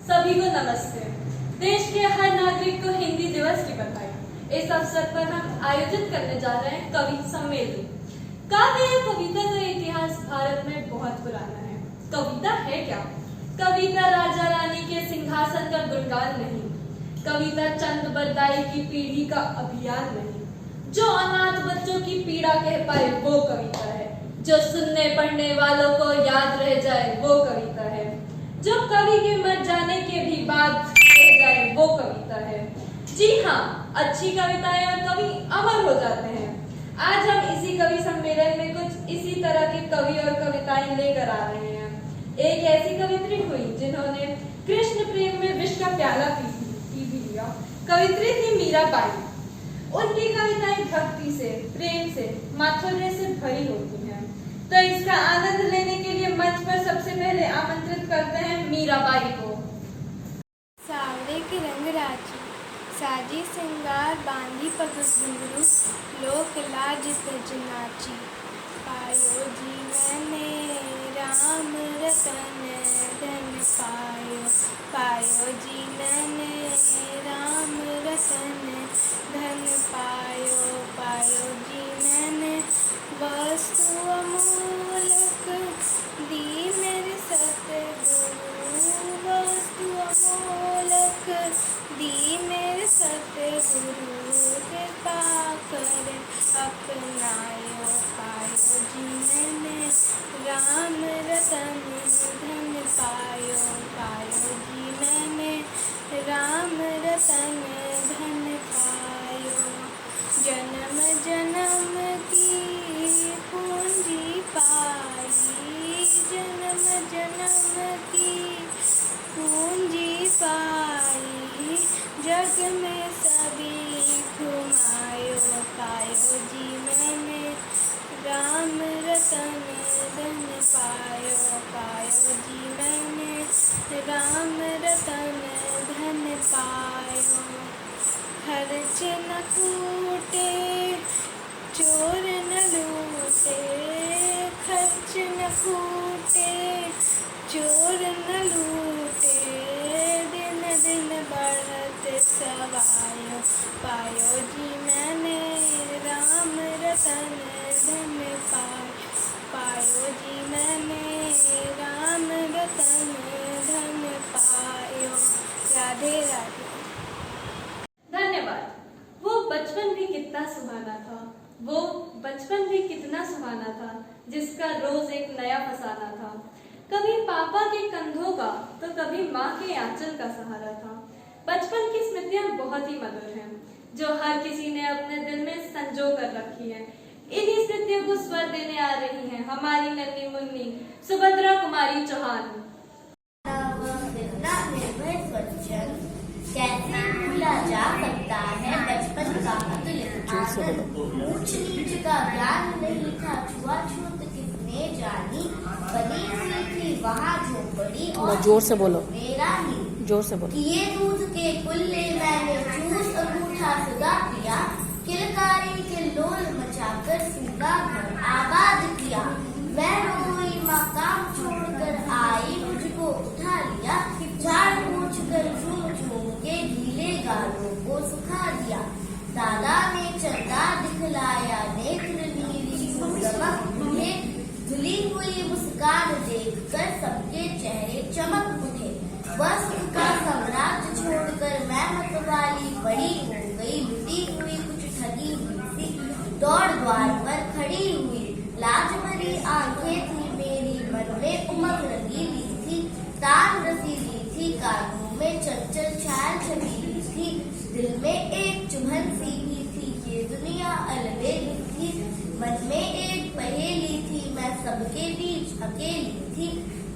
सभी को नमस्ते। देश के हर नागरिक को हिंदी दिवस की बधाई। इस अवसर पर हम आयोजित करने जा रहे हैं कवि सम्मेलन। काव्य या कविता का इतिहास भारत में बहुत पुराना है। कविता है क्या? कविता राजा रानी के सिंहासन का गुणगान नहीं, कविता चंद बरदाई की पीढ़ी का अभियान नहीं, जो अनाथ बच्चों की पीड़ा कह पाए वो कविता है, जो सुनने पढ़ने वालों को याद रह जाए वो कविता है, जो कवि के मर जाने के भी बाद रह जाए वो कविता है। जी हाँ, अच्छी कविताएं और कवि अमर हो जाते हैं। आज हम इसी कवि सम्मेलन में कुछ इसी तरह के कवि और कविताएं लेकर आ रहे हैं। एक ऐसी कवित्री हुई जिन्होंने कृष्ण प्रेम में विष का प्याला पी भी लिया। कवित्री थी मीराबाई। उनकी कविताएं भक्ति से, प्रेम से, माधुर्य से भरी होती हैं। तो इसका आनंद लेने के लिए मंच पर सबसे पहले आमंत्रित करते हैं मीराबाई को। सावरे के रंग राजी, साजी सिंगार बांधी पग घुंघरू, लोक लाज तज नाची। पायो जी मैंने राम रतन धन पायो, पायो जी मैंने राम रतन धन पायो, पायो जी मैंने वस्तु अमूलक दी मेरे सतगुरु, वस्तु अमूलक दी मेरे सतगुरु, कृपा कर अपनायो। पायो जी मैंने राम रतन धन पायो, पायो जी मैंने राम रतन धन पायो। जन्म जन्म की पूंजी पाई, जन्म जन्म की पूंजी पाई, जग में सभी घुमायो। पायो जी मैंने राम रतन धन पायो, पायो जी मैंने राम रतन धन पायो। खर्च न कूटे चोर न लूटे, खर्च न कूटे चोर न लूटे, दिन दिन बढ़त सवायो। पायो जी मैंने राम रतन धन पायो, पायो जी मैंने राम रतन धन पायो। राधे राधे। धन्यवाद। वो बचपन भी कितना सुहाना था, वो बचपन भी कितना सुहाना था, जिसका रोज एक नया फसाना था। कभी पापा के कंधों का तो कभी माँ के आंचल का सहारा था। बचपन की स्मृतियां बहुत ही मधुर हैं, जो हर किसी ने अपने दिल में संजो कर रखी है। इन्हीं स्मृतियों को स्वर देने आ रही हैं हमारी नन्ही मुन्नी सुभद्रा कुमारी चौहान। कैसे भूला जा सकता है बचपन का अतुल्य आनंद। ऊंच नीच का ज्ञान नहीं था, छुआछूत किसने जानी। बनी हुई थी वहाँ झोपड़ी और जोर से बोलो, मेरा ही जोर से बोलो। किए दूध के कुल्ले मैंने चूस अंगूठा सुधा पिया, किलकारी के लोल मचाकर सूखा घर आबाद किया। मैं रोई माँ काम छोड़कर आई, मुझको उठा लिया, झाड़ पोंछ कर झूम झूम के गीले गालों को सुखा दिया। दादा ने चंदा दिखलाया, नेत्र नीली चमक उठे, धुली हुई मुस्कान देखकर सबके चेहरे चमक उठे। वह सुख का साम्राज्य छोड़कर मैं मतवाली बड़ी हो गई, लुटी हुई कुछ ठगी हुई सी, दौड़ द्वार पर खड़ी हुई। लाज भरी आंखें थी मेरी, मन में उमंग रंगीली थी, तान रसीली थी, कानों में चंचल छाल छबीली थी, दिल में एक चुभन सी भी थी, ये दुनिया अलबेली थी। मन में एक पहेली थी, मैं सबके बीच अकेली थी,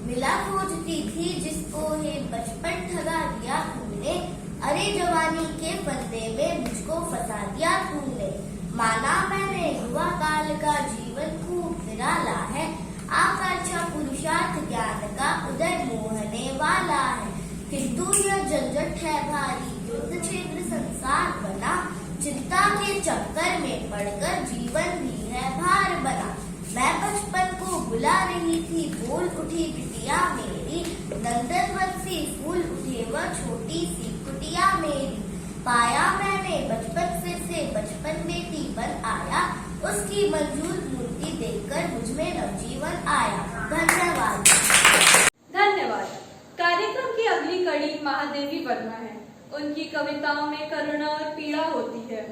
मिला खोजती थी जिसको है बचपन ठगा दिया तूने। अरे जवानी के फंदे में मुझको फंसा दिया तूने। माना मैंने युवा काल का जीवन खूब निराला है, आकांक्षा पुरुषार्थ ज्ञान का उदय मोहने वाला है। किंतु यह झंझट है भारी, युद्ध क्षेत्र संसार बना, चिंता के चक्कर में पड़कर जीवन भी है भार बना। मैं बचपन को बुला रही थी, बोल उठी बिटिया मेरी, मेरी, नंदनवन से फूल उठे वह छोटी सी कुटिया मेरी। पाया मैंने बचपन फिर से बचपन बेटी बन आया, उसकी मंजूर मूर्ति देखकर मुझ में नवजीवन आया। धन्यवाद। धन्यवाद। कार्यक्रम की अगली कड़ी महादेवी वर्मा है। उनकी कविताओं में करुणा और पीड़ा होती है।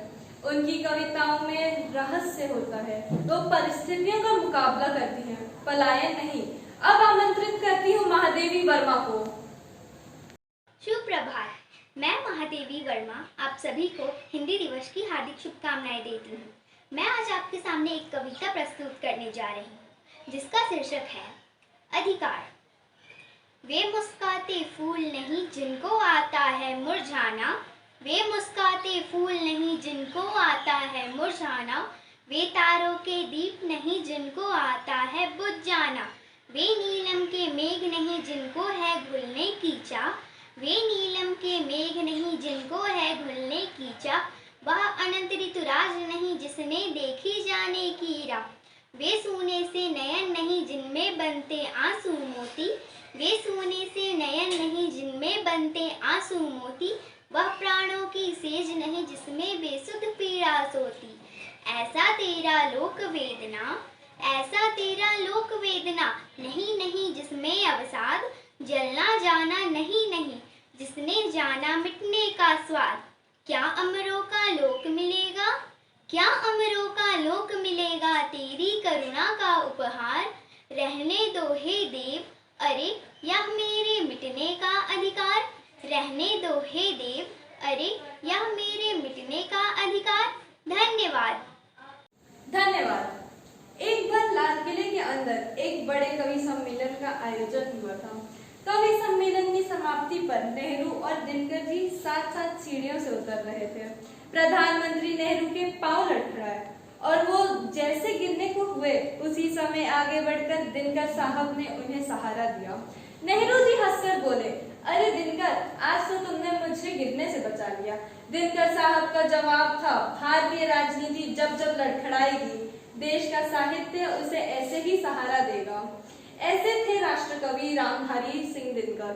उनकी कविताओं में रहस्य होता है। वो परिस्थितियों का मुकाबला करती हैं, पलायन नहीं। अब आमंत्रित करती हूँ महादेवी वर्मा को। शुभ प्रभात। मैं महादेवी वर्मा आप सभी को हिंदी दिवस की हार्दिक शुभकामनाएं देती हूँ। मैं आज आपके सामने एक कविता प्रस्तुत करने जा रही हूँ जिसका शीर्षक है अधिकार। वे मुस्काते फूल नहीं जिनको आता है मुरझाना, वे मुस्काते फूल नहीं जिनको आता है मुरझाना, वे तारों के दीप नहीं जिनको आता है बुझ जाना, वे नीलम के मेघ नहीं जिनको है घुलने की चाह, वे नीलम के मेघ नहीं जिनको है घुलने की चाह, वह अनंत ऋतुराज नहीं जिसमें देखी जाने की राह, वे सोने से नयन नहीं जिनमें बनते आंसू मोती, वे सोने से नयन नहीं जिनमें बनते आंसू मोती, वह प्राणों की सेज नहीं जिसमें बेसुध पीड़ा सोती। ऐसा तेरा लोक वेदना, ऐसा तेरा लोक वेदना, नहीं नहीं जिसमें अवसाद, जलना जाना नहीं नहीं, जिसने जाना मिटने का स्वाद। क्या अमरों का लोक मिलेगा, क्या अमरों का लोक मिलेगा तेरी करुणा का उपहार, रहने दो हे देव, अरे यह मेरे मिटने का अधिकार, रहने दो हे देव, अरे यह मेरे मिटने का अधिकार। धन्यवाद। धन्यवाद। एक बार लाल किले के अंदर एक बड़े कवि सम्मेलन का आयोजन हुआ था। कवि सम्मेलन की समाप्ति पर नेहरू और दिनकर जी साथ साथ सीढ़ियों से उतर रहे थे। प्रधानमंत्री नेहरू के पांव लड़खड़ाए और वो जैसे गिरने को हुए उसी समय आगे बढ़कर दिनकर साहब ने उन्हें सहारा दिया। नेहरू जी हंसकर बोले, अरे दिनकर, आज तो तुमने मुझे गिरने से बचा लिया। दिनकर साहब का जवाब था, भारतीय राजनीति जब जब लड़खड़ाएगी, देश का साहित्य उसे ऐसे ही सहारा देगा। ऐसे थे राष्ट्रकवि रामधारी सिंह दिनकर।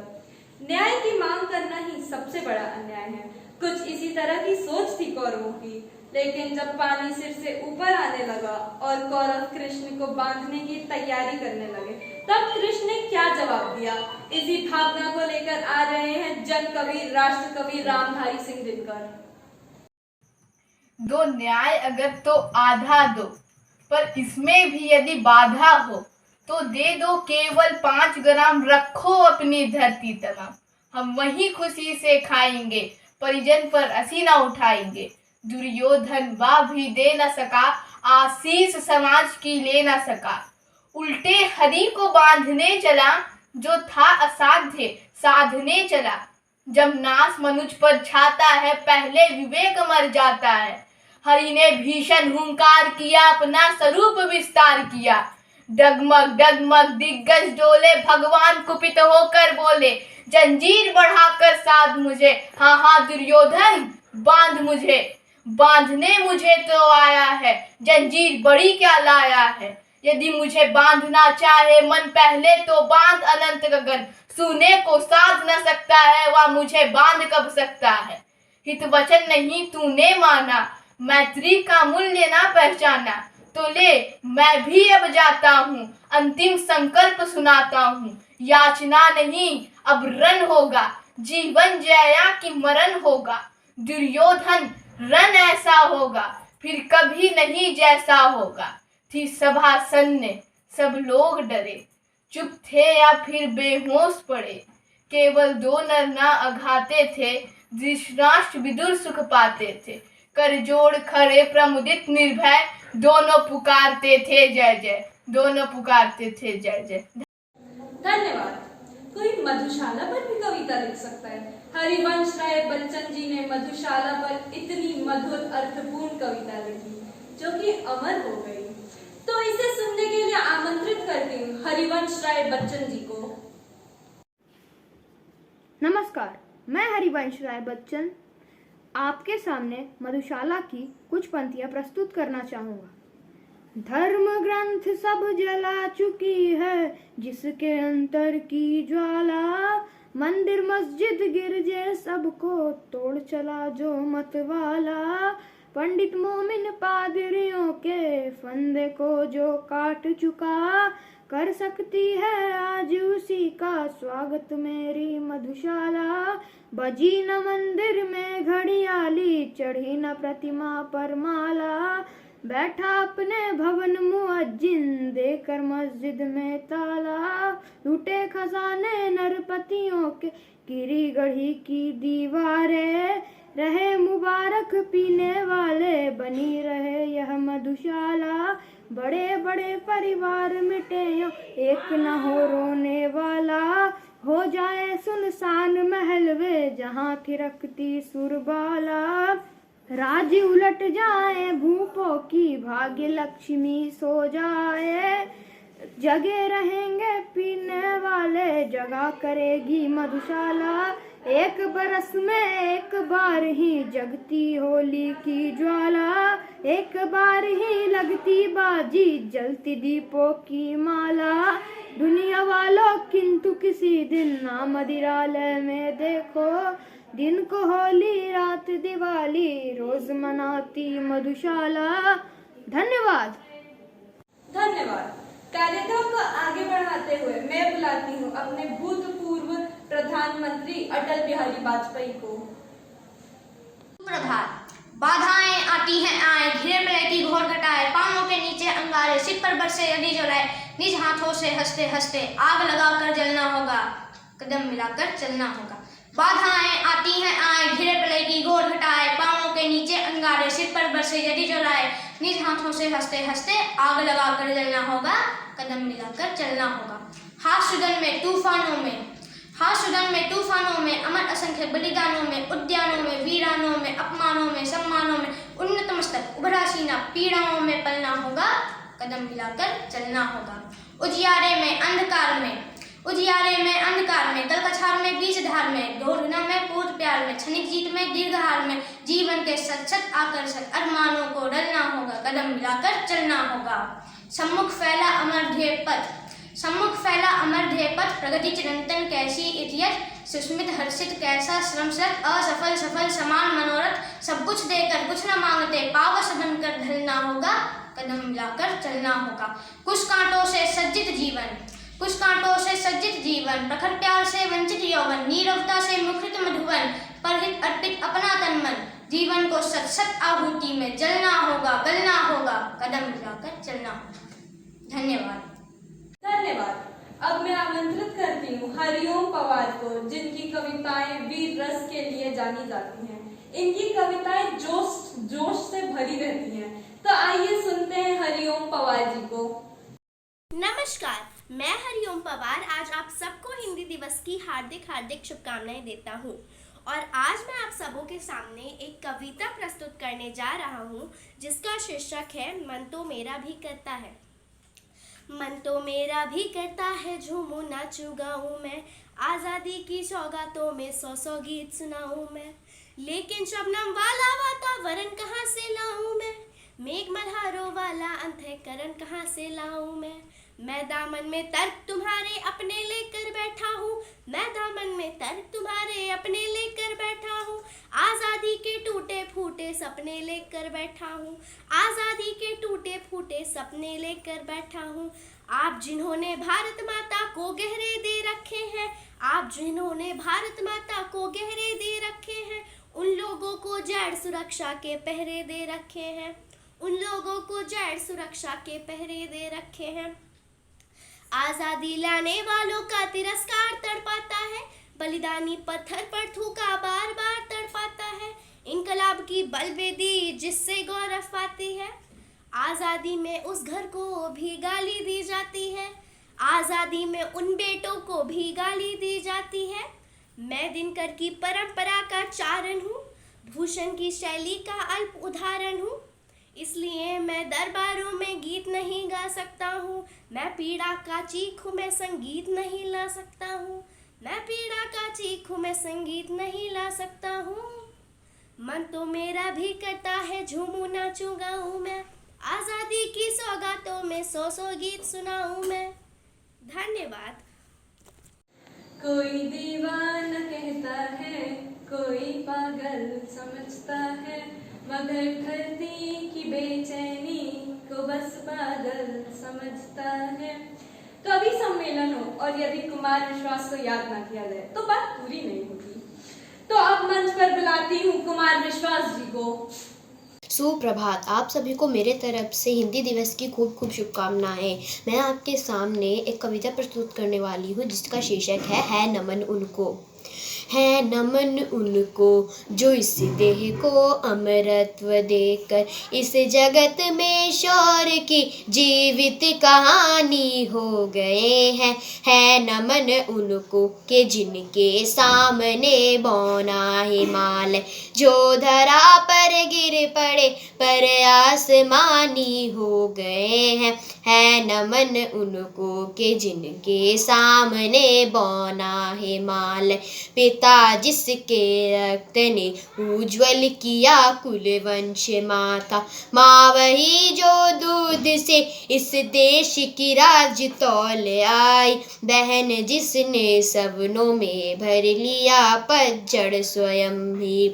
न्याय की मांग करना ही सबसे बड़ा अन्याय है। कुछ इसी तरह की सोच थी कौरवों की, लेकिन जब पानी सिर से ऊपर आने लगा और कौरव कृष्ण को बांधने की तैयारी करने लगे, तब कृष्ण ने क्या जवाब दिया? इसी भावना को लेकर आ रहे हैं जन कवि राष्ट्रकवि रामधारी सिंह दिनकर। दो न्याय अगर तो आधा दो, पर इसमें भी यदि बाधा हो तो दे दो केवल 5 ग्राम, रखो अपनी धरती तमाम। हम वही खुशी से खाएंगे, परिजन पर असीना उठाएंगे। दुर्योधन वाह भी दे न सका, आशीष समाज की ले न सका। उल्टे हरि को बांधने चला, जो था असाध्य साधने चला। जब नाश मनुज पर छाता है, पहले विवेक मर जाता है। हरि ने भीषण हुंकार किया, अपना स्वरूप विस्तार किया। डगमग डगमग दिग्गज डोले, भगवान कुपित होकर बोले, जंजीर बढ़ाकर साध मुझे, हाँ हाँ दुर्योधन बांध मुझे। बांधने मुझे तो आया है, जंजीर बड़ी क्या लाया है। यदि मुझे बांधना चाहे मन, पहले तो बांध अनंत गगन। सुने को साध न सकता है, वह मुझे बांध कब सकता है। हित वचन नहीं तूने माना, मैत्री का मूल्य ना पहचाना। तो ले मैं भी अब जाता हूँ, अंतिम संकल्प सुनाता हूँ। याचना नहीं अब रण होगा, जीवन जया कि मरण होगा। दुर्योधन रण ऐसा होगा, फिर कभी नहीं जैसा होगा। थी सभा सन्ने, सब लोग डरे, चुप थे या फिर बेहोश पड़े। केवल 2 नर ना अघाते थे, धृतराष्ट्र विदुर सुख पाते थे। कर जोड़ खड़े प्रमुदित निर्भय, दोनों पुकारते थे जय जय, दोनों पुकारते थे जय जय। धन्यवाद। कोई मधुशाला पर भी कविता लिख सकता है। हरिवंश राय बच्चन जी ने मधुशाला पर इतनी मधुर अर्थपूर्ण कविता लिखी जो कि अमर हो गई। तो इसे सुनने के लिए आमंत्रित करती हूँ हरिवंश राय बच्चन जी को। नमस्कार, मैं हरिवंश राय बच्चन आपके सामने मधुशाला की कुछ पंक्तियां प्रस्तुत करना चाहूँगा। धर्म ग्रंथ सब जला चुकी है जिसके अंतर की ज्वाला, मंदिर मस्जिद गिरजे सबको तोड़ चला जो मतवाला, पंडित मोमिन पादरियों के फंदे को जो काट चुका, कर सकती है आज उसी का स्वागत मेरी मधुशाला, बजी न मंदिर में घड़ियाली चढ़ी न प्रतिमा पर माला, बैठा अपने भवन मुअज्जिन देकर मस्जिद में ताला, लूटे खजाने नरपतियों के गिरी गढ़ी की दीवारें, रहे मुबारक पीने वाले बनी रहे यह मधुशाला, बड़े बड़े परिवार मिटे यो एक न हो रोने वाला, हो जाए सुनसान महल वे जहाँ थिरकती सुरबाला, राज्य उलट जाए भूपों की भाग्य लक्ष्मी सो जाए, जगे रहेंगे पीने वाले जगा करेगी मधुशाला, एक बरस में एक बार ही जगती होली की ज्वाला, एक बार ही लगती बाजी जलती दीपों की माला, दुनिया वालों किंतु किसी दिन ना मदिरालय में देखो, दिन को होली रात दिवाली रोज मनाती मधुशाला। धन्यवाद। धन्यवाद। कार्यक्रम को आगे बढ़ाते हुए मैं बुलाती हूँ अपने भूतपूर्व प्रधानमंत्री अटल बिहारी वाजपेयी को। प्रभात। बाधाएं आती हैं आए, घिरे पड़े की घोर घटाए, पांवों के नीचे अंगारे, सिर पर बरसे यदि जलाए, निज हाथों से हंसते हंसते आग लगाकर जलना होगा, कदम मिलाकर चलना होगा। बाधाएं आती हैं आए, घिरे पड़े की घोर घटाए, पांवों के नीचे अंगारे, सिर पर बरसे यदि जलाए, निज हाथों से हंसते हंसते आग लगाकर जलना होगा, कदम मिलाकर चलना होगा। हास्यदन में तूफानों में, हास्यदन में तूफानों में, अमर असंख्य बलिदानों में, उद्यानों में, वीरानों में, अपमानों में, सम्मानों में, उन्नत मस्तक उभरा सीना, पीड़ाओं में पलना होगा, कदम मिलाकर चलना होगा। उजियारे में अंधकार में, उजियारे में अंधकार में, तलकछार में बीच धार में, ढोरना में पूत प्यार में, क्षणिक जीत में दीर्घहार में, जीवन के सच आकर्षक अरमानों को डलना होगा, कदम मिलाकर चलना होगा। सम्मुख फैला अमर ध्येय पथ, सम्मुख फैला अमर ध्येय पथ, प्रगति चिरंतन कैसी इतियत, सुस्मित हर्षित कैसा श्रमसत, असफल सफल समान मनोरथ, सब कुछ देकर कुछ न मांगते पावस बनकर ढलना होगा, कदम मिलाकर चलना होगा। कुछ कांटों से सज्जित जीवन, कुछ कांटों से सज्जित जीवन, प्रखर प्यार से वंचित यौवन, नीरवता से मुखरित मधुवन, परहित अर्पित अपना तन मन, जीवन को सत सत आहुति में जलना होगा, गलना होगा, कदम मिलाकर चलना होगा। धन्यवाद। धन्यवाद। अब मैं आमंत्रित करती हूँ हरिओम पवार को, जिनकी कविताएं वीर रस के लिए जानी जाती हैं। इनकी कविताएं जोश से भरी रहती हैं। तो आइए सुनते हैं हरिओम पवार जी को। नमस्कार, मैं हरिओम पवार आज आप सबको हिंदी दिवस की हार्दिक शुभकामनाएं देता हूँ। और आज मैं आप सबों के सामने एक कविता प्रस्तुत करने जा रहा हूँ, जिसका शीर्षक है मन तो मेरा भी करता है। मन तो मेरा भी करता है, झूमूं नाचूं गाऊं मैं, आज़ादी की सौगातों में सौ सौ गीत सुनाऊं मैं, लेकिन शबनम वाला वातावरण कहाँ से लाऊं मेघ मल्हारों वाला अंतःकरण कहाँ से लाऊं मैं दामन में तर्क तुम्हारे अपने लेकर बैठा हूँ, मैं दामन में तर्क तुम्हारे अपने लेकर बैठा हूँ, आज़ादी के टूटे फूटे सपने लेकर बैठा हूँ, आज़ादी के टूटे फूटे सपने लेकर बैठा हूँ। आप जिन्होंने भारत माता को गहरे दे रखे हैं, आप जिन्होंने भारत माता को गहरे दे रखे हैं, उन लोगों को जैड सुरक्षा के पहरे दे रखे हैं, उन लोगों को जैड सुरक्षा के पहरे दे रखे हैं। आज़ादी लाने वालों का तिरस्कार तड़पाता है, बलिदानी पत्थर पर थूका बार बार तड़पाता है, इनकलाब की बलवेदी जिससे गौरव पाती है। आज़ादी में उस घर को भी गाली दी जाती है, आज़ादी में उन बेटों को भी गाली दी जाती है। मैं दिनकर की परंपरा का चारण हूँ, भूषण की शैली का अल्प उदाहरण हूँ, इसलिए मैं दरबारों में गीत नहीं गा सकता हूँ, मैं पीड़ा का चीख हूँ, मैं संगीत नहीं ला सकता हूँ, मैं पीड़ा का चीख हूँ, मैं संगीत नहीं ला सकता हूँ। मन तो मेरा भी करता है, झूमूं नाचूं गाऊं मैं, आजादी की सौगातों में सौ सौ गीत सुनाऊं मैं। धन्यवाद। कोई दीवाना कहता है, कोई पागल समझता है, मगर धरती की बेचैनी को बस बादल समझता है। कवि सम्मेलन हो और यदि कुमार विश्वास को याद ना किया जाए तो बात पूरी नहीं होगी। तो अब मंच पर बुलाती हूँ कुमार विश्वास जी को। सुप्रभात। आप सभी को मेरे तरफ से हिंदी दिवस की खूब खूब शुभकामनाएं। मैं आपके सामने एक कविता प्रस्तुत करने वाली हूँ जिसका शीर्षक है नमन उनको। है नमन उनको जो इस देह को अमरत्व देकर इस जगत में शौर्य की जीवित कहानी हो गए हैं। है नमन उनको के जिनके सामने बौना हिमालय जो धरा पर गिर पड़े पर आसमानी हो गए हैं। है नमन उनको के जिनके सामने बौना हिमालय पिता जिसके रक्त ने उज्ज्वल किया कुल वंश माता। माँ वही जो दूध से इस देश की राज तौल आई। बहन जिसने सपनों में भर लिया पतझड़ स्वयं ही।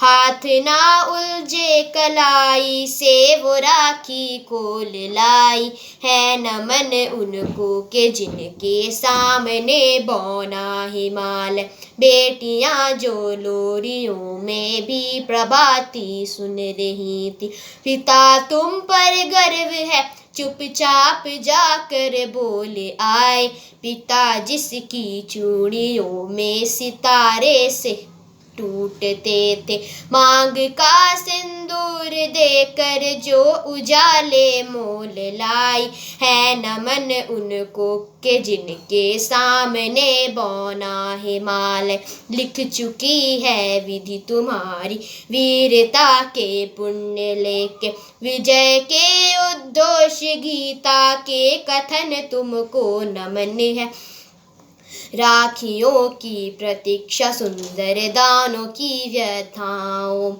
हाथ ना उलझे कलाई से वो राखी खोल लाई। है नमन उनको के जिनके सामने बौना हिमालय। बेटियां जो लोरियों में भी प्रभाती सुन रही थी। पिता तुम पर गर्व है चुपचाप जाकर बोले आए। पिता जिसकी चूड़ियों में सितारे से टूटते थे। मांग का सिंदूर देकर जो उजाले मोल लाई। है नमन उनको के जिनके सामने बौना हिमालय। लिख चुकी है विधि तुम्हारी वीरता के पुण्य लेके। विजय के उद्घोष गीता के कथन तुमको नमन है। राखियों की प्रतीक्षा सुंदर दानों की व्यथाओं।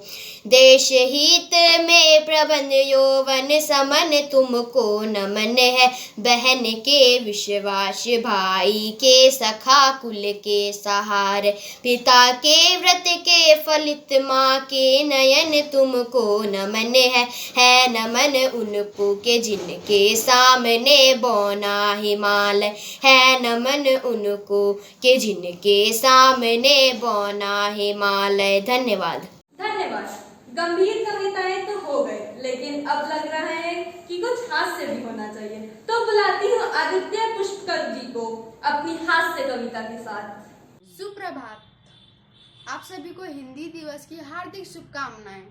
देश हित में प्रबंध यौवन समन तुमको नमन है। बहन के विश्वास भाई के सखा कुल के सहारे। पिता के व्रत के फलित माँ के नयन तुमको नमन है। है नमन उनको के जिनके सामने बौना हिमालय। है नमन उनको के जिनके सामने बौना हिमालय। धन्यवाद। धन्यवाद। गंभीर कविताएं तो हो गए, लेकिन अब लग रहा है कि कुछ हास्य भी होना चाहिए। तो बुलाती हूँ आदित्य पुष्पकर जी को अपनी हास्य कविता के साथ। सुप्रभात। आप सभी को हिंदी दिवस की हार्दिक शुभकामनाएं।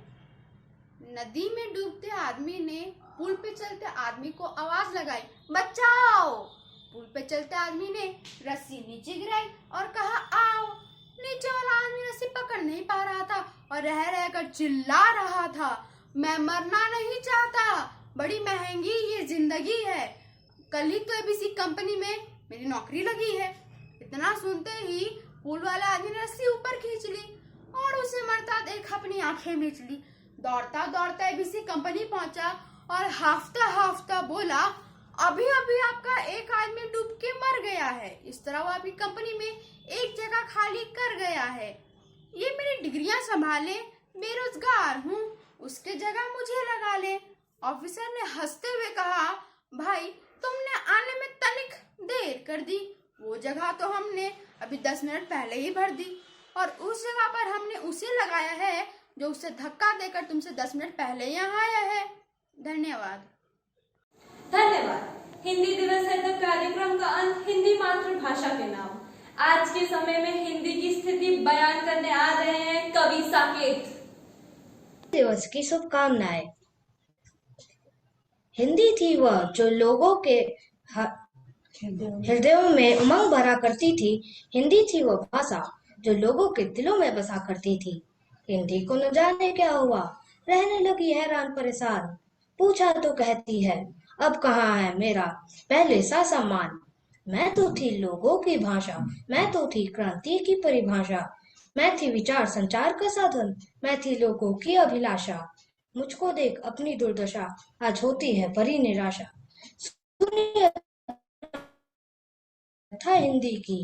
नदी में डूबते आदमी ने पुल पे चलते आदमी को आवाज लगाई, बचाओ। पुल पे चलते आदमी ने रस्सी नीचे गिराई और कहा आओ। नीचे वाला आदमी रस्सी पकड़ नहीं पा रहा था और रह रहकर चिल्ला रहा था, मैं मरना नहीं चाहता, बड़ी महंगी ये जिंदगी है, कल ही तो एबीसी कंपनी में मेरी नौकरी लगी है। इतना सुनते ही पुल वाला आदमी ने रस्सी ऊपर खींच ली और उसे मरता देख अपनी आंखें मीच ली। दौड़ता दौड़ता एबीसी कंपनी पहुंचा और हाफता हाफता बोला, अभी अभी आपका एक आदमी डूब के मर गया है। इस तरह वो आपकी कंपनी में एक जगह खाली कर गया है। ये मेरी डिग्रियां संभाले, बेरोजगार हूँ, उसके जगह मुझे लगा ले। ऑफिसर ने हंसते हुए कहा, भाई तुमने आने में तनिक देर कर दी, वो जगह तो हमने अभी 10 मिनट पहले ही भर दी और उस जगह पर हमने उसे लगाया है जो उसे धक्का देकर तुमसे 10 मिनट पहले यहाँ आया है। धन्यवाद। धन्यवाद। हिंदी दिवस है तो कार्यक्रम का अंत हिंदी मातृभाषा के नाम। आज के समय में हिंदी की स्थिति बयान करने आ रहे हैं कवि साकेत। दिवस की शुभकामनाएं। हिंदी थी वह जो लोगों के हृदयों में उमंग भरा करती थी। हिंदी थी वह भाषा जो लोगों के दिलों में बसा करती थी। हिंदी को न जाने क्या हुआ, रहने लगी हैरान परेशान। पूछा तो कहती है, अब कहाँ है मेरा पहले सा सम्मान। मैं तो थी लोगों की भाषा, मैं तो थी क्रांति की परिभाषा। मैं थी विचार संचार का साधन, मैं थी लोगों की अभिलाषा। मुझको देख अपनी दुर्दशा, आज होती है बड़ी निराशा। सुनिए था हिंदी की,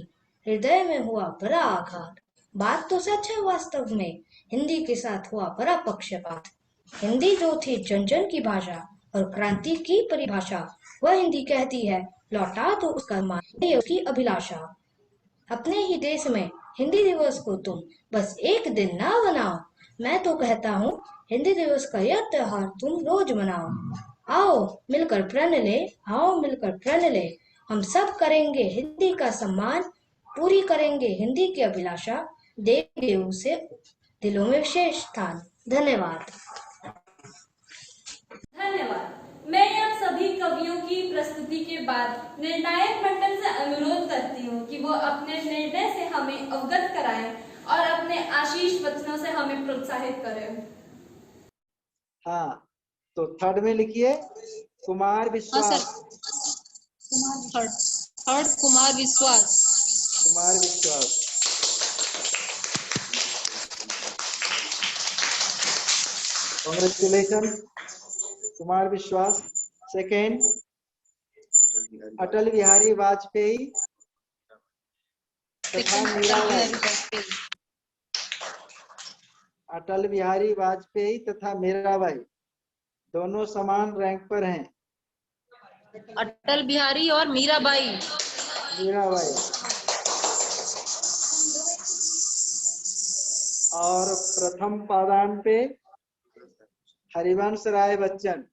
हृदय में हुआ बड़ा आघात। बात तो सच है वास्तव में, हिंदी के साथ हुआ बड़ा पक्षपात। हिंदी जो थी जन जन की भाषा और क्रांति की परिभाषा, वह हिंदी कहती है लौटा तो उसका मान, ये उसकी अभिलाषा। अपने ही देश में हिंदी दिवस को तुम बस एक दिन ना बनाओ, मैं तो कहता हूँ हिंदी दिवस का यह त्योहार तुम रोज मनाओ। आओ मिलकर प्रण ले, आओ मिलकर प्रण ले, हम सब करेंगे हिंदी का सम्मान, पूरी करेंगे हिंदी की अभिलाषा, देंगे उसे दिलों में विशेष स्थान। धन्यवाद। धन्यवाद। मैं आप सभी कवियों की प्रस्तुति के बाद निर्णायक मंडल से अनुरोध करती हूँ कि वो अपने निर्णय से हमें अवगत कराएं और अपने आशीष वचनों से हमें प्रोत्साहित करें। हाँ, तो थर्ड में लिखिए कुमार विश्वास। थर्ड कुमार विश्वास। कुमार विश्वास। कांग्रेचुलेशन कुमार विश्वास। सेकेंड अटल बिहारी वाजपेयी तथा मीराबाई। अटल बिहारी वाजपेयी तथा मीराबाई दोनों समान रैंक पर हैं। अटल बिहारी और मीराबाई। मीराबाई। और प्रथम पादान पे हरिवंश राय बच्चन।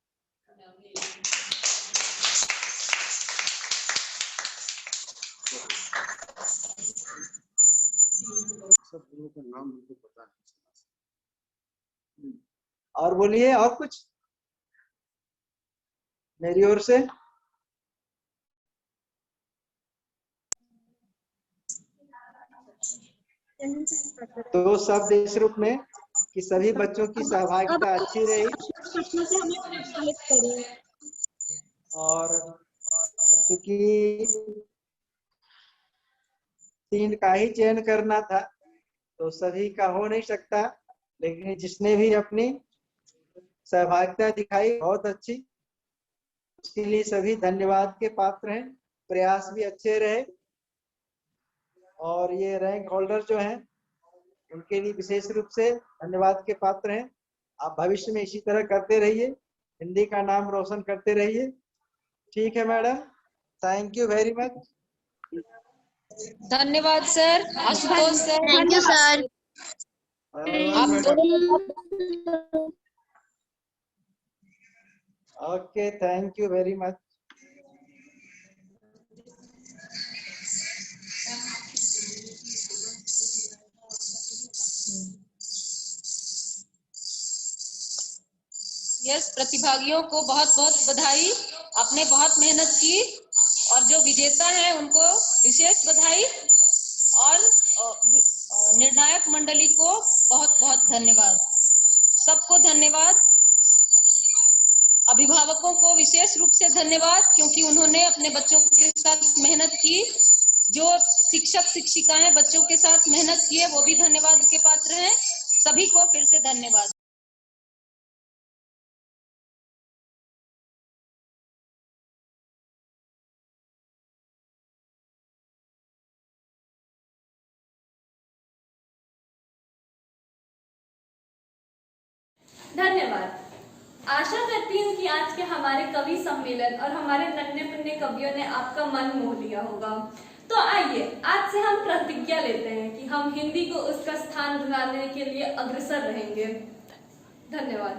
सब लोगों का नाम मुझे पता है। और बोलिए और कुछ मेरी ओर से। तो शब्द इस रूप में कि सभी बच्चों की सहभागिता अच्छी रही और चूंकि 3 का ही चयन करना था तो सभी का हो नहीं सकता, लेकिन जिसने भी अपनी सहभागिता दिखाई बहुत अच्छी, उसके लिए सभी धन्यवाद के पात्र हैं। प्रयास भी अच्छे रहे और ये रैंक होल्डर जो हैं उनके लिए विशेष रूप से धन्यवाद के पात्र हैं। आप भविष्य में इसी तरह करते रहिए, हिंदी का नाम रोशन करते रहिए। ठीक है madam, thank you very much. धन्यवाद sir. Ashutosh sir. Thank you sir. Okay, thank you very much. Yes, प्रतिभागियों को बहुत बहुत बधाई। आपने बहुत मेहनत की और जो विजेता हैं उनको विशेष बधाई और निर्णायक मंडली को बहुत बहुत धन्यवाद। सबको धन्यवाद। अभिभावकों को विशेष रूप से धन्यवाद क्योंकि उन्होंने अपने बच्चों के साथ मेहनत की। जो शिक्षक शिक्षिकाएं बच्चों के साथ मेहनत किए वो भी धन्यवाद के पात्र हैं। सभी को फिर से धन्यवाद। धन्यवाद। आशा करती हूँ कि आज के हमारे कवि सम्मेलन और हमारे नन्हे मुन्ने कवियों ने आपका मन मोह लिया होगा। तो आइए आज से हम प्रतिज्ञा लेते हैं कि हम हिंदी को उसका स्थान दिलाने के लिए अग्रसर रहेंगे। धन्यवाद।